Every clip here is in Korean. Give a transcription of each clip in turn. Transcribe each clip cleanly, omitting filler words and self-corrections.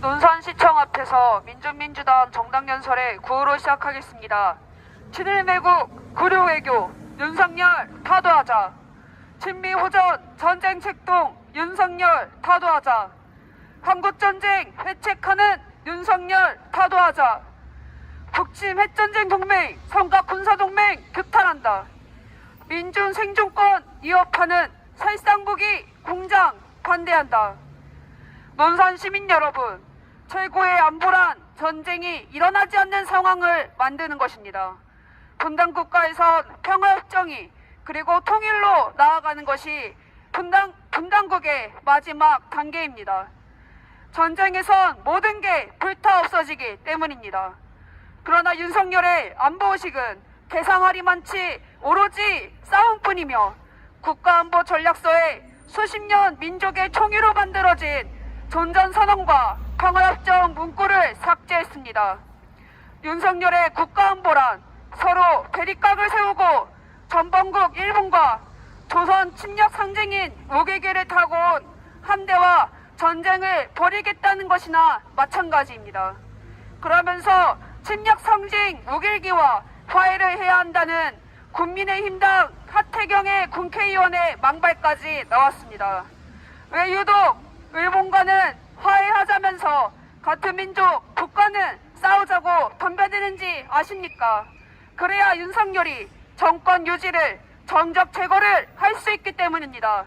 논산시청 앞에서 민주민주당 정당연설의 구호로 시작하겠습니다. 친일매국, 구류외교, 윤석열 타도하자. 친미호전, 전쟁 책동, 윤석열 타도하자. 한국전쟁 회책하는 윤석열 타도하자. 북침 핵전쟁 동맹, 성각군사동맹 규탄한다. 민중 생존권 위협하는 살상무기 공장 반대한다. 논산 시민 여러분, 최고의 안보란 전쟁이 일어나지 않는 상황을 만드는 것입니다. 분단 국가에선 평화협정이 그리고 통일로 나아가는 것이 분단국의 마지막 단계입니다. 전쟁에선 모든 게 불타 없어지기 때문입니다. 그러나 윤석열의 안보의식은 개상하리만치 오로지 싸움뿐이며 국가안보 전략서에 수십 년 민족의 총의로 만들어진 존전선언과 평화협정 문구를 삭제했습니다. 윤석열의 국가안보란 서로 대립각을 세우고 전범국 일본과 조선 침략 상징인 무기기를 타고 온 함대와 전쟁을 벌이겠다는 것이나 마찬가지입니다. 그러면서 침략 상징 무기기와 화해를 해야 한다는 국민의힘당 하태경의 국회의원의 망발까지 나왔습니다. 왜 유독 일본과는 화해하자면서 같은 민족 북과는 싸우자고 덤벼드는지 아십니까? 그래야 윤석열이 정권 유지를 정적 제거를 할 수 있기 때문입니다.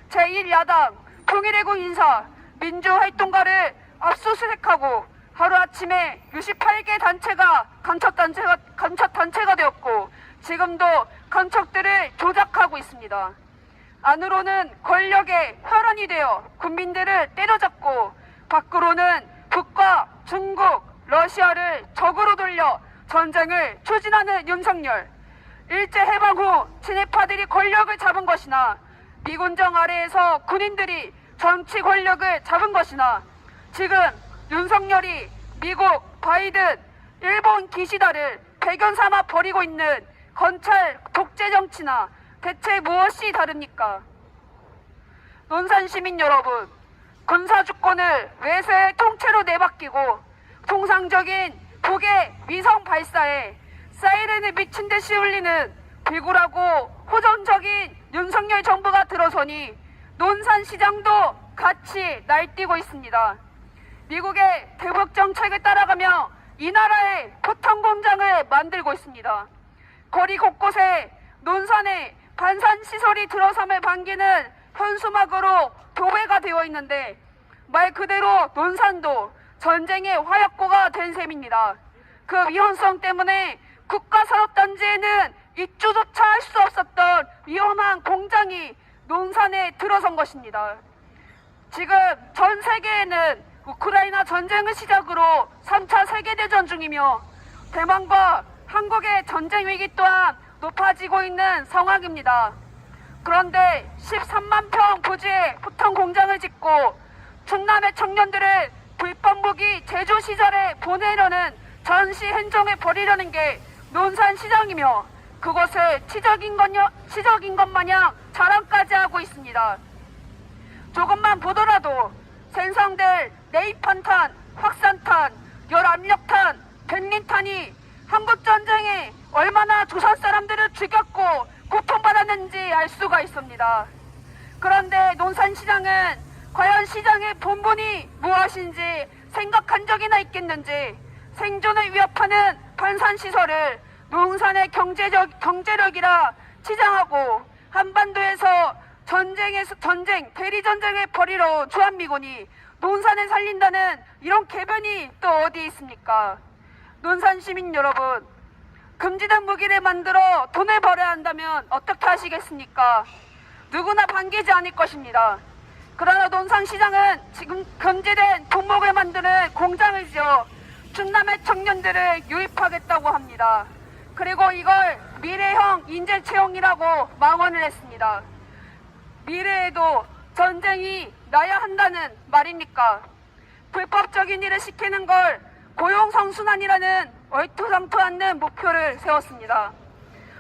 제1야당 통일외국 인사 민주활동가를 압수수색하고 하루아침에 68개 단체가 간첩단체가 되었고 지금도 간첩들을 조작하고 있습니다. 안으로는 권력의 혈안이 되어 국민들을 때려잡고 밖으로는 북과 중국, 러시아를 적으로 돌려 전쟁을 추진하는 윤석열. 일제해방 후 친일파들이 권력을 잡은 것이나 미군정 아래에서 군인들이 정치 권력을 잡은 것이나 지금 윤석열이 미국, 바이든, 일본 기시다를 배경 삼아 벌이고 있는 검찰 독재 정치나 대체 무엇이 다릅니까? 논산 시민 여러분, 군사주권을 외세의 통째로 내맡기고 통상적인 북의 위성 발사에 사이렌을 미친 듯이 울리는 비굴하고 호전적인 윤석열 정부가 들어서니 논산시장도 같이 날뛰고 있습니다. 미국의 대북 정책을 따라가며 이 나라의 포탄 공장을 만들고 있습니다. 거리 곳곳에 논산에 반산시설이 들어섬을 반기는 현수막으로 도배가 되어 있는데 말 그대로 논산도 전쟁의 화약고가 된 셈입니다. 그 위험성 때문에 국가산업단지에는 입주조차 할 수 없었던 위험한 공장이 논산에 들어선 것입니다. 지금 전 세계에는 우크라이나 전쟁을 시작으로 3차 세계대전 중이며 대만과 한국의 전쟁 위기 또한 높아지고 있는 상황입니다. 그런데 13만 평 부지에 포탄 공장을 짓고 충남의 청년들을 불법 무기 제조 시설에 보내려는 전시 행정을 벌이려는 게 논산시장이며 그것을 치적인 것 마냥 자랑까지 하고 있습니다. 조금만 보더라도 생성될 내입한탄, 확산탄, 열압력탄, 백린탄이 한국전쟁에 얼마나 조선 사람들을 죽였고 고통받았는지 알 수가 있습니다. 그런데 논산시장은 과연 시장의 본분이 무엇인지 생각한 적이나 있겠는지 생존을 위협하는 반산시설을 논산의 경제력이라 치장하고 한반도에서 대리전쟁을 벌이러 주한미군이 논산을 살린다는 이런 궤변이 또 어디 있습니까? 논산 시민 여러분, 금지된 무기를 만들어 돈을 벌어야 한다면 어떻게 하시겠습니까? 누구나 반기지 않을 것입니다. 그러나 논산시장은 지금 금지된 돈목을 만드는 공장을 지어 충남의 청년들을 유입하겠다고 합니다. 그리고 이걸 미래형 인재 채용이라고 망언을 했습니다. 미래에도 전쟁이 나야 한다는 말입니까? 불법적인 일을 시키는 걸 고용성순환이라는 얼토당토 않는 목표를 세웠습니다.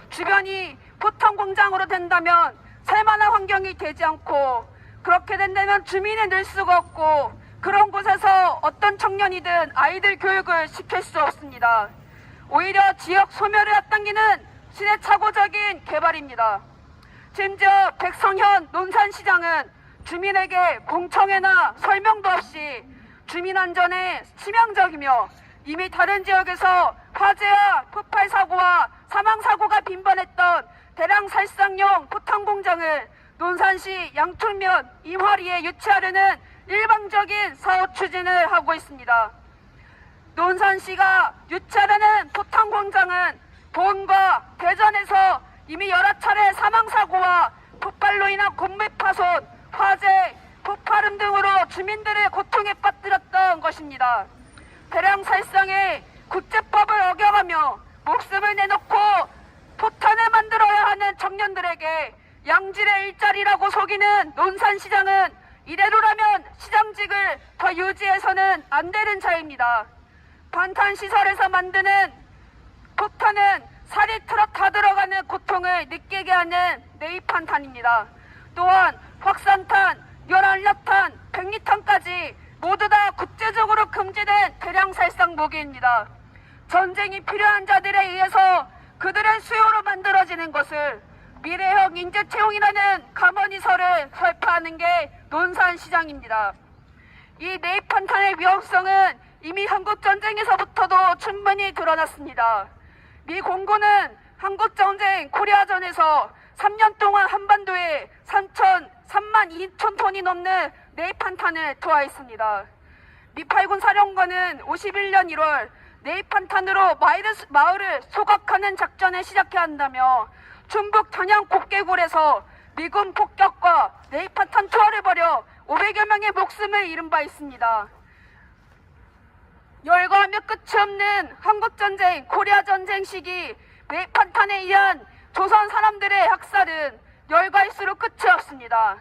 주변이 포탄 공장으로 된다면 살만한 환경이 되지 않고 그렇게 된다면 주민이 늘 수가 없고 그런 곳에서 어떤 청년이든 아이들 교육을 시킬 수 없습니다. 오히려 지역 소멸을 앞당기는 시대착오적인 개발입니다. 심지어 백성현 논산시장은 주민에게 공청회나 설명도 없이 주민 안전에 치명적이며 이미 다른 지역에서 화재와 폭발 사고와 사망 사고가 빈번했던 대량 살상용 포탄 공장을 논산시 양촌면 임화리에 유치하려는 일방적인 사업 추진을 하고 있습니다. 논산시가 유치하려는 포탄 공장은 보은과 대전에서 이미 여러 차례 사망 사고와 폭발로 인한 건물 파손, 화재, 폭발음 등으로 주민들의 고통에 빠뜨렸던 것입니다. 대량 살상에 국제법을 어겨가며 목숨을 내놓고 포탄을 만들어야 하는 청년들에게 양질의 일자리라고 속이는 논산시장은 이대로라면 시장직을 더 유지해서는 안 되는 자입니다. 반탄시설에서 만드는 포탄은 살이 트럭 다 들어가는 고통을 느끼게 하는 네이판탄입니다. 또한 확산탄, 열한력탄, 백리탄까지 모두 다 국제적으로 금지된 대량 살상 무기입니다. 전쟁이 필요한 자들에 의해서 그들의 수요로 만들어지는 것을 미래형 인재채용이라는 가머니설을 설파하는 게 논산시장입니다. 이 네이판탄의 위험성은 이미 한국전쟁에서부터도 충분히 드러났습니다. 미 공군은 한국전쟁 코리아전에서 3년 동안 한반도에 3만 2천 톤이 넘는 네이판탄을 투하했습니다. 미 8군 사령관은 51년 1월 네이판탄으로 마을을 소각하는 작전을 시작해야 한다며 충북 단양 곡계굴에서 미군 폭격과 네이판탄 투하를 벌여 500여 명의 목숨을 잃은 바 있습니다. 열거하며 끝이 없는 한국전쟁, 코리아전쟁 시기 네이판탄에 의한 조선 사람들의 학살은 열거할수록 끝이 없습니다.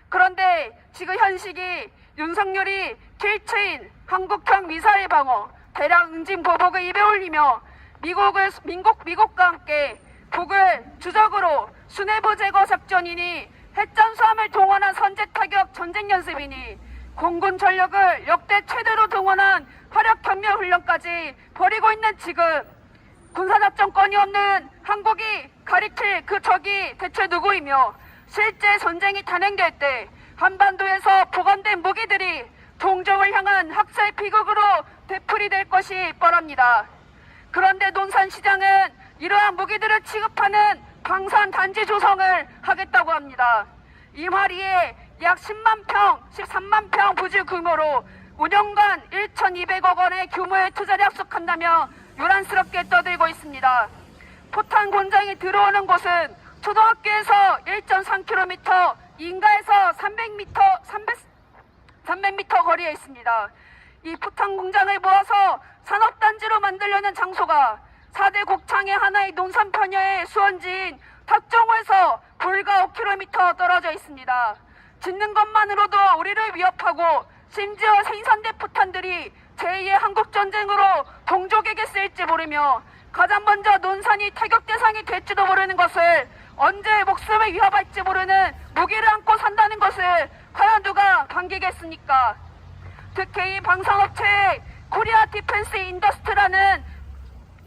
그런데 지금 현 시기 윤석열이 길트인 한국형 미사일 방어, 대량 응징 보복을 입에 올리며 미국과 함께 북을 주적으로 수뇌부 제거 작전이니 핵잠수함을 동원한 선제 타격 전쟁 연습이니 공군 전력을 역대 최대로 동원한 화력 경련 훈련까지 벌이고 있는 지금 군사작전권이 없는 한국이 가리킬 그 적이 대체 누구이며 실제 전쟁이 단행될 때 한반도에서 보관된 무기들이 동족을 향한 학살 비극으로 되풀이될 것이 뻔합니다. 그런데 논산시장은 이러한 무기들을 취급하는 방산 단지 조성을 하겠다고 합니다. 임화리에 약 10만 평, 13만 평 부지 규모로 5년간 1,200억 원의 규모의 투자를 약속한다며 요란스럽게 떠들고 있습니다. 포탄 공장이 들어오는 곳은 초등학교에서 1.3km, 인가에서 300m 거리에 있습니다. 이 포탄 공장을 모아서 산업단지로 만들려는 장소가 4대 곡창의 하나의 논산 편여의 수원지인 탁정호에서 불과 5km 떨어져 있습니다. 짓는 것만으로도 우리를 위협하고 심지어 생산된 포탄들이 제2의 한국전쟁으로 동족에게 쓰일지 모르며 가장 먼저 논산이 타격 대상이 될지도 모르는 것을 언제 목숨을 위협할지 모르는 무기를 안고 산다는 것을 과연 누가 반기겠습니까? 특히 이 방산업체 코리아 디펜스 인더스트라는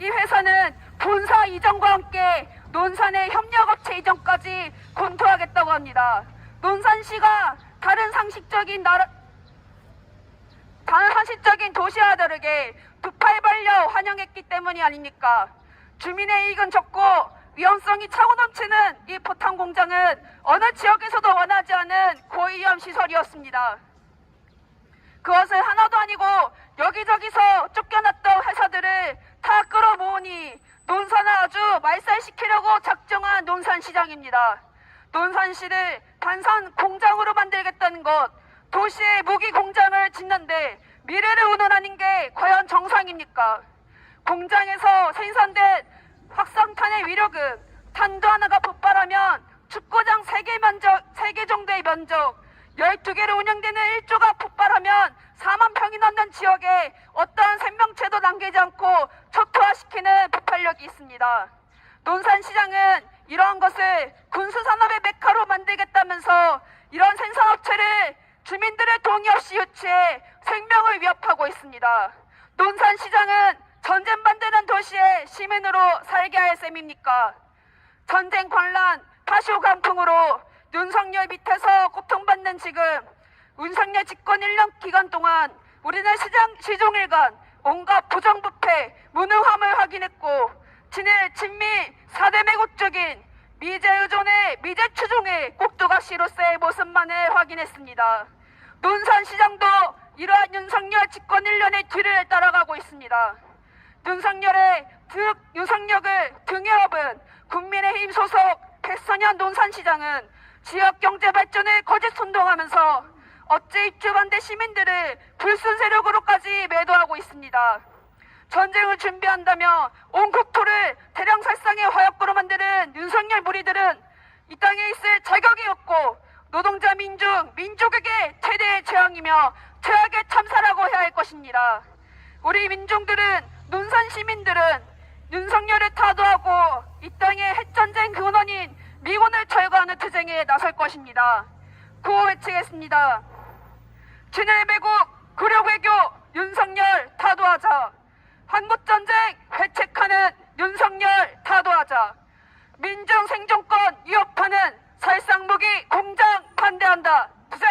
이 회사는 본사 이전과 함께 논산의 협력업체 이전까지 검토하겠다고 합니다. 논산시가 다른 상식적인 도시와 다르게 두 팔 벌려 환영했기 때문이 아닙니까? 주민의 이익은 적고 위험성이 차고 넘치는 이 포탄 공장은 어느 지역에서도 원하지 않은 고위험 시설이었습니다. 그것을 하나도 아니고 여기저기서 쫓겨났던 회사들을 다 끌어모으니 논산을 아주 말살시키려고 작정한 논산시장입니다. 논산시를 단산 공장으로 만들겠다는 것, 도시의 무기 공장을 짓는데 미래를 운운하는 게 과연 정상입니까? 공장에서 생산된 확산탄의 위력은 탄도 하나가 폭발하면 축구장 3개 정도의 면적, 12개로 운영되는 1조가 폭발하면 4만 평이 넘는 지역에 어떠한 생명체도 남기지 않고 초토화시키는 폭발력이 있습니다. 논산시장은 이러한 것을 군수산업의 메카로 만들겠다면서 이런 생산업체를 주민들의 동의 없이 유치해 생명을 위협하고 있습니다. 논산시장은 전쟁 반대는 도시의 시민으로 살게 할 셈입니까? 전쟁 관란, 파쇼 강풍으로 윤석열 밑에서 고통받는 지금 윤석열 집권 1년 기간 동안 우리는 시종일관 온갖 부정부패, 무능함을 확인했고 친미 4대 매국적인 미제 의존의 미제 추종의 꼭두각시로서의 모습만을 확인했습니다. 논산시장도 이러한 윤석열 집권 1년의 뒤를 따라가고 있습니다. 윤석열을 등에 업은 국민의힘 소속 백선현 논산시장은 지역경제 발전을 거짓 선동하면서 어째 입주반대 시민들을 불순 세력으로까지 매도하고 있습니다. 전쟁을 준비한다며 온 국토를 대량 살상의 화약고로 만드는 윤석열 무리들은 이 땅에 있을 자격이 없고 노동자 민족에게 최대의 재앙이며 최악의 참사라고 해야 할 것입니다. 우리 민중들은, 논산 시민들은 윤석열을 타도하고 이 땅의 핵전쟁 근원인 미군을 철거하는 투쟁에 나설 것입니다. 구호 외치겠습니다. 친일 매국, 굴욕 외교, 윤석열 타도하자. 한국전쟁 회책하는 윤석열 타도하자. 민중 생존권 위협하는 살상무기 공장 반대한다. 부세!